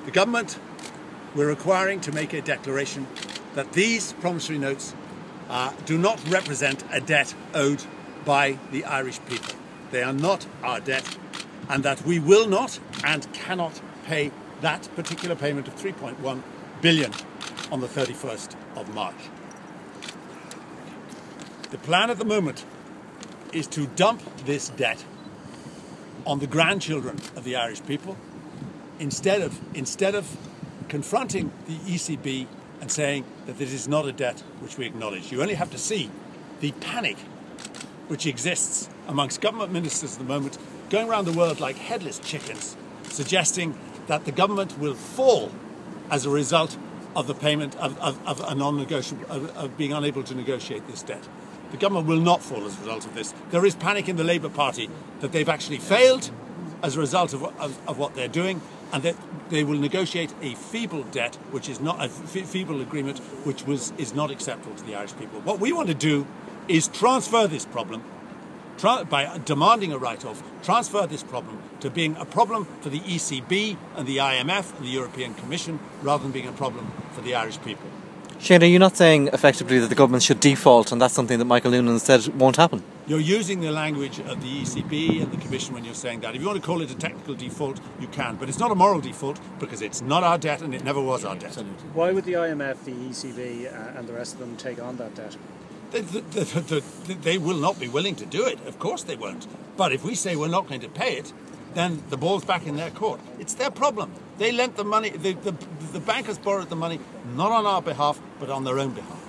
The government, we're requiring to make a declaration that these promissory notes do not represent a debt owed by the Irish people. They are not our debt, and that we will not and cannot pay that particular payment of 3.1 billion on the 31st of March. The plan at the moment is to dump this debt on the grandchildren of the Irish people instead of confronting the ECB and saying that this is not a debt which we acknowledge. You only have to see the panic which exists amongst government ministers at the moment, going around the world like headless chickens, suggesting that the government will fall as a result of the payment of being unable to negotiate this debt. The government will not fall as a result of this. There is panic in the Labour Party that they've actually failed as a result of what they're doing, and that they will negotiate a feeble debt, which is not a feeble agreement, which is not acceptable to the Irish people. What we want to do is transfer this problem, by demanding a write-off, transfer this problem to being a problem for the ECB and the IMF and the European Commission, rather than being a problem for the Irish people. Shane, are you not saying effectively that the government should default, and that's something that Michael Noonan said won't happen? You're using the language of the ECB and the Commission when you're saying that. If you want to call it a technical default, you can, but it's not a moral default because it's not our debt and it never was our debt. Why would the IMF, the ECB and the rest of them take on that debt? They will not be willing to do it. Of course they won't. But if we say we're not going to pay it, then the ball's back in their court. It's their problem. They lent the money, the bankers borrowed the money, not on our behalf, but on their own behalf.